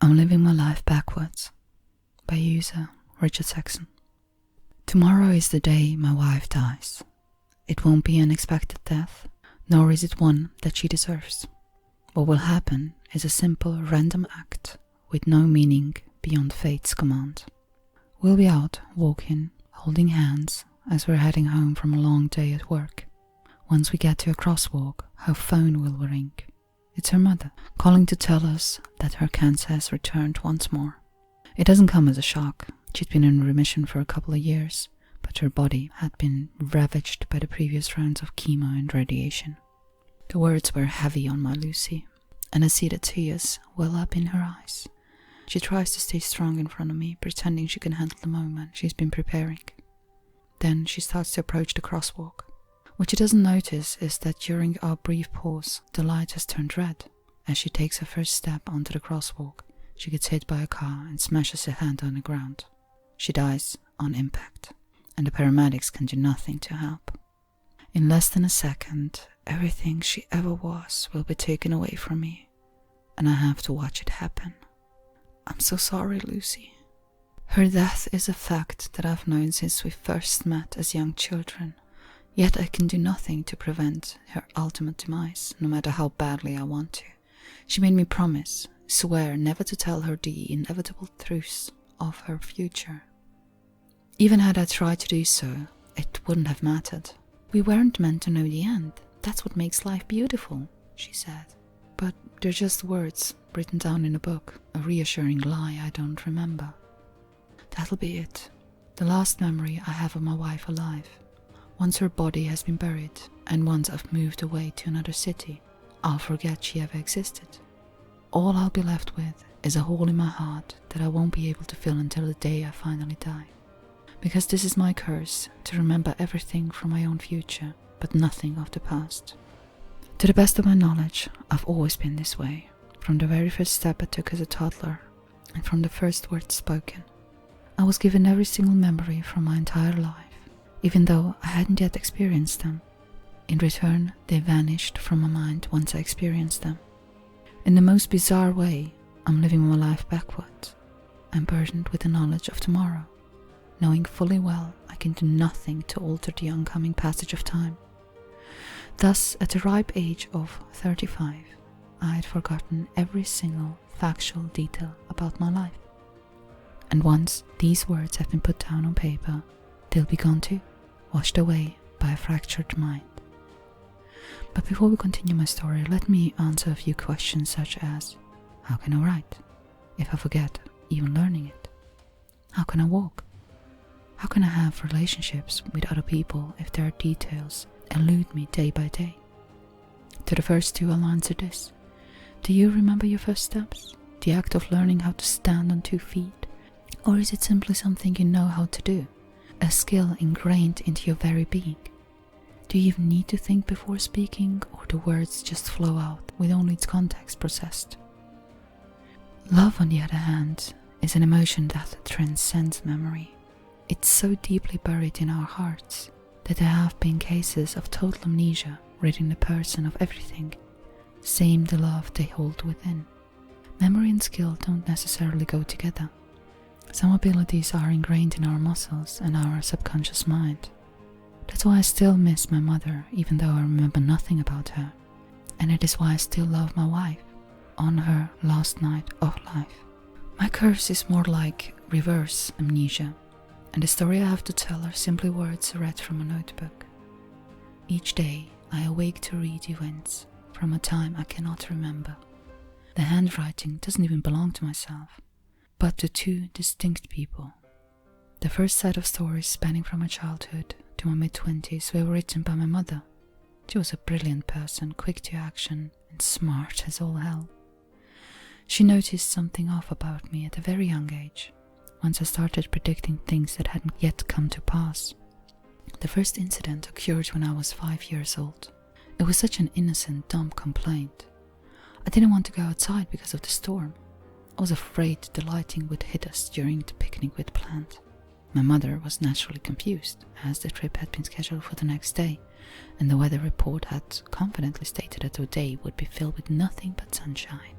I'm Living My Life Backwards by user Richard Saxon. Tomorrow is the day my wife dies. It won't be an unexpected death, nor is it one that she deserves. What will happen is a simple random act with no meaning beyond fate's command. We'll be out walking, holding hands as we're heading home from a long day at work. Once we get to a crosswalk, her phone will ring. It's her mother, calling to tell us that her cancer has returned once more. It doesn't come as a shock. She'd been in remission for a couple of years, but her body had been ravaged by the previous rounds of chemo and radiation. The words were heavy on my Lucy, and I see the tears well up in her eyes. She tries to stay strong in front of me, pretending she can handle the moment she's been preparing. Then she starts to approach the crosswalk. What she doesn't notice is that during our brief pause, the light has turned red. As she takes her first step onto the crosswalk, she gets hit by a car and smashes her hand on the ground. She dies on impact, and the paramedics can do nothing to help. In less than a second, everything she ever was will be taken away from me, and I have to watch it happen. I'm so sorry, Lucy. Her death is a fact that I've known since we first met as young children. Yet I can do nothing to prevent her ultimate demise, no matter how badly I want to. She made me promise, swear never to tell her the inevitable truths of her future. Even had I tried to do so, it wouldn't have mattered. We weren't meant to know the end. That's what makes life beautiful, she said. But they're just words written down in a book, a reassuring lie I don't remember. That'll be it. The last memory I have of my wife alive. Once her body has been buried, and once I've moved away to another city, I'll forget she ever existed. All I'll be left with is a hole in my heart that I won't be able to fill until the day I finally die. Because this is my curse, to remember everything from my own future, but nothing of the past. To the best of my knowledge, I've always been this way, from the very first step I took as a toddler, and from the first words spoken. I was given every single memory from my entire life, even though I hadn't yet experienced them. In return, they vanished from my mind once I experienced them. In the most bizarre way, I'm living my life backwards. I'm burdened with the knowledge of tomorrow, knowing fully well I can do nothing to alter the oncoming passage of time. Thus, at the ripe age of 35, I had forgotten every single factual detail about my life. And once these words have been put down on paper, they'll be gone too, washed away by a fractured mind. But before we continue my story, let me answer a few questions such as, how can I write if I forget even learning it? How can I walk? How can I have relationships with other people if their details elude me day by day? To the first two, I'll answer this. Do you remember your first steps? The act of learning how to stand on 2 feet? Or is it simply something you know how to do? A skill ingrained into your very being? Do you even need to think before speaking, or do words just flow out with only its context processed? Love, on the other hand, is an emotion that transcends memory. It's so deeply buried in our hearts that there have been cases of total amnesia, ridding the person of everything, save the love they hold within. Memory and skill don't necessarily go together. Some abilities are ingrained in our muscles and our subconscious mind. That's why I still miss my mother, even though I remember nothing about her. And it is why I still love my wife, on her last night of life. My curse is more like reverse amnesia, and the story I have to tell are simply words read from a notebook. Each day I awake to read events from a time I cannot remember. The handwriting doesn't even belong to myself, but to 2 distinct people. The first set of stories spanning from my childhood to my mid-20s were written by my mother. She was a brilliant person, quick to action and smart as all hell. She noticed something off about me at a very young age, once I started predicting things that hadn't yet come to pass. The first incident occurred when I was 5 years old. It was such an innocent, dumb complaint. I didn't want to go outside because of the storm. I was afraid the lightning would hit us during the picnic we'd planned. My mother was naturally confused, as the trip had been scheduled for the next day, and the weather report had confidently stated that the day would be filled with nothing but sunshine.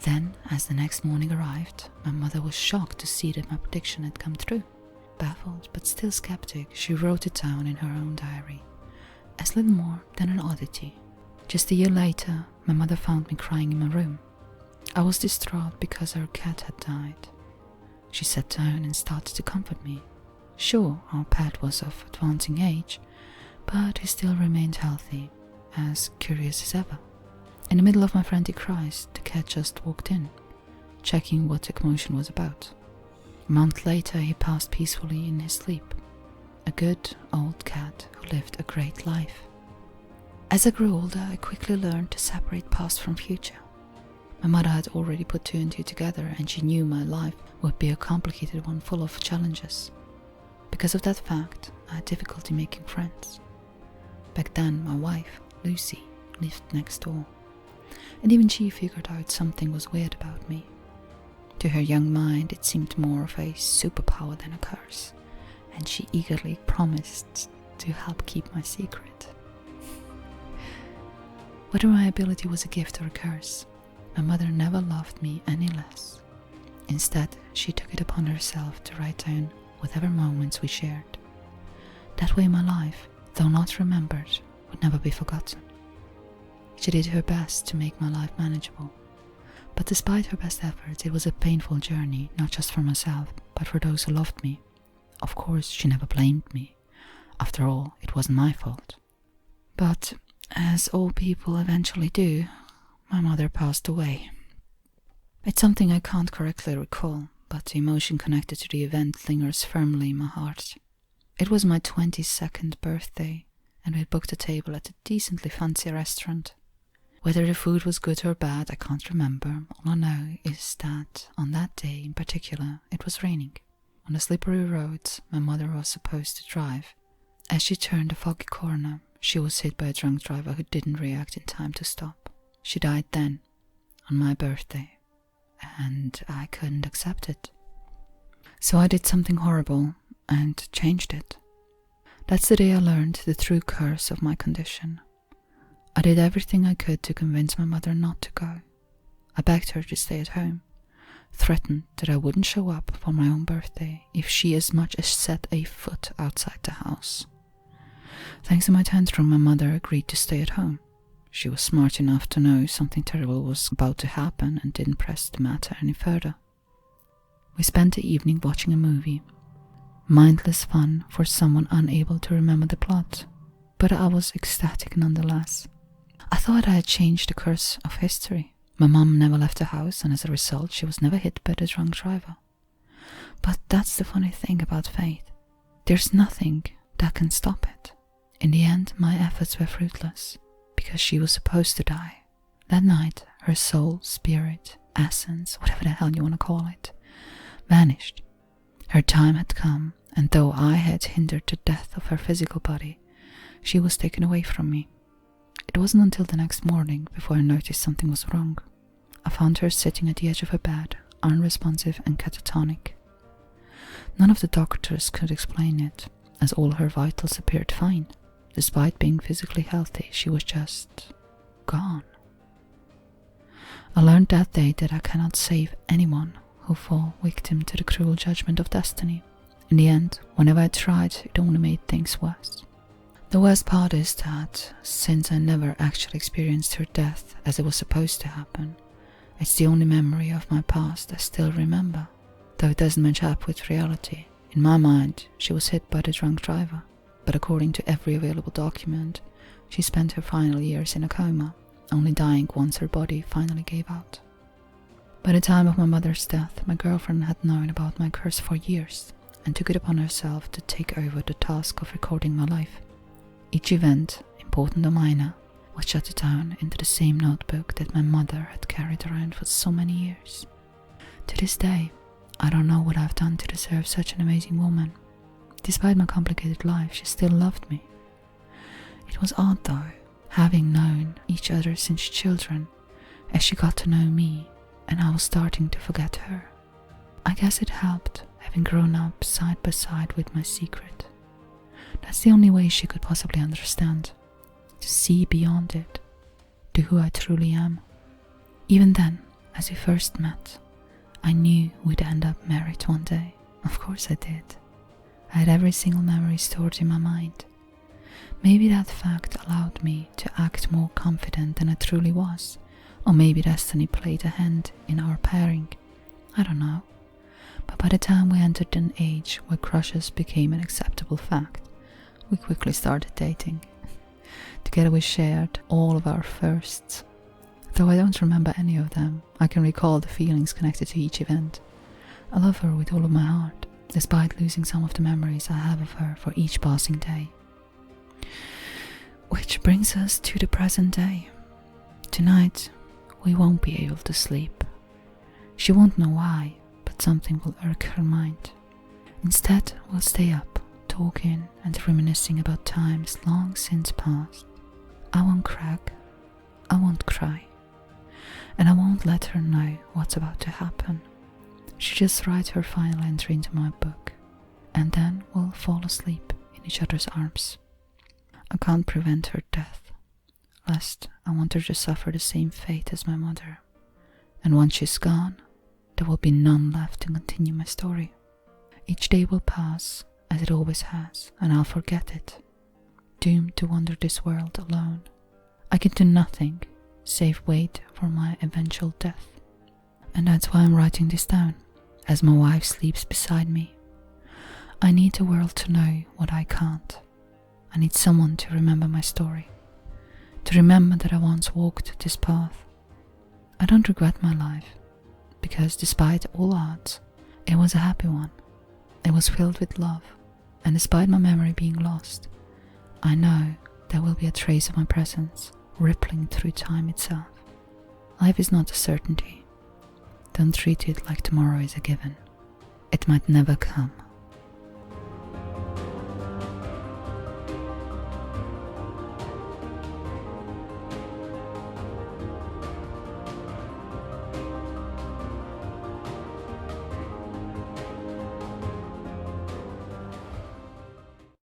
Then, as the next morning arrived, my mother was shocked to see that my prediction had come true. Baffled, but still skeptic, she wrote it down in her own diary, as little more than an oddity. Just a year later, my mother found me crying in my room. I was distraught because our cat had died. She sat down and started to comfort me. Sure, our pet was of advancing age, but he still remained healthy, as curious as ever. In the middle of my frantic cries, the cat just walked in, checking what the commotion was about. A month later, he passed peacefully in his sleep. A good old cat who lived a great life. As I grew older, I quickly learned to separate past from future. My mother had already put two and two together, and she knew my life would be a complicated one full of challenges. Because of that fact, I had difficulty making friends. Back then, my wife, Lucy, lived next door, and even she figured out something was weird about me. To her young mind, it seemed more of a superpower than a curse, and she eagerly promised to help keep my secret. Whether my ability was a gift or a curse, my mother never loved me any less. Instead, she took it upon herself to write down whatever moments we shared. That way my life, though not remembered, would never be forgotten. She did her best to make my life manageable, but despite her best efforts, it was a painful journey, not just for myself, but for those who loved me. Of course, she never blamed me. After all, it wasn't my fault. But, as all people eventually do, my mother passed away. It's something I can't correctly recall, but the emotion connected to the event lingers firmly in my heart. It was my 22nd birthday, and we had booked a table at a decently fancy restaurant. Whether the food was good or bad, I can't remember. All I know is that on that day in particular, it was raining. On the slippery roads my mother was supposed to drive. As she turned a foggy corner, she was hit by a drunk driver who didn't react in time to stop. She died then, on my birthday, and I couldn't accept it. So I did something horrible and changed it. That's the day I learned the true curse of my condition. I did everything I could to convince my mother not to go. I begged her to stay at home, threatened that I wouldn't show up for my own birthday if she as much as set a foot outside the house. Thanks to my tantrum, my mother agreed to stay at home. She was smart enough to know something terrible was about to happen and didn't press the matter any further. We spent the evening watching a movie. Mindless fun for someone unable to remember the plot, but I was ecstatic nonetheless. I thought I had changed the course of history. My mum never left the house, and as a result, she was never hit by the drunk driver. But that's the funny thing about fate. There's nothing that can stop it. In the end, my efforts were fruitless, because she was supposed to die. That night, her soul, spirit, essence, whatever the hell you want to call it, vanished. Her time had come, and though I had hindered the death of her physical body, she was taken away from me. It wasn't until the next morning before I noticed something was wrong. I found her sitting at the edge of her bed, unresponsive and catatonic. None of the doctors could explain it, as all her vitals appeared fine. Despite being physically healthy, she was just gone. I learned that day that I cannot save anyone who fall victim to the cruel judgment of destiny. In the end, whenever I tried, it only made things worse. The worst part is that, since I never actually experienced her death as it was supposed to happen, it's the only memory of my past I still remember, though it doesn't match up with reality. In my mind, she was hit by the drunk driver, but according to every available document, she spent her final years in a coma, only dying once her body finally gave out. By the time of my mother's death, my girlfriend had known about my curse for years, and took it upon herself to take over the task of recording my life. Each event, important or minor, was jotted down into the same notebook that my mother had carried around for so many years. To this day, I don't know what I've done to deserve such an amazing woman. Despite my complicated life, she still loved me. It was odd though, having known each other since children, as she got to know me and I was starting to forget her. I guess it helped having grown up side by side with my secret. That's the only way she could possibly understand, to see beyond it, to who I truly am. Even then, As we first met, I knew we'd end up married one day. Of course I did. I had every single memory stored in my mind. Maybe that fact allowed me to act more confident than I truly was, or maybe destiny played a hand in our pairing. I don't know. But by the time we entered an age where crushes became an acceptable fact, we quickly started dating. Together we shared all of our firsts. Though I don't remember any of them, I can recall the feelings connected to each event. I love her with all of my heart, despite losing some of the memories I have of her for each passing day. Which brings us to the present day. Tonight, we won't be able to sleep. She won't know why, but something will irk her mind. Instead, we'll stay up, talking and reminiscing about times long since past. I won't crack, I won't cry, and I won't let her know what's about to happen. She just writes her final entry into my book, and then we'll fall asleep in each other's arms. I can't prevent her death, lest I want her to suffer the same fate as my mother, and once she's gone, there will be none left to continue my story. Each day will pass, as it always has, and I'll forget it, doomed to wander this world alone. I can do nothing save wait for my eventual death, and that's why I'm writing this down, as my wife sleeps beside me. I need the world to know what I can't. I need someone to remember my story, to remember that I once walked this path. I don't regret my life, because despite all odds, it was a happy one. It was filled with love, and despite my memory being lost, I know there will be a trace of my presence rippling through time itself. Life is not a certainty. Don't treat it like tomorrow is a given. It might never come.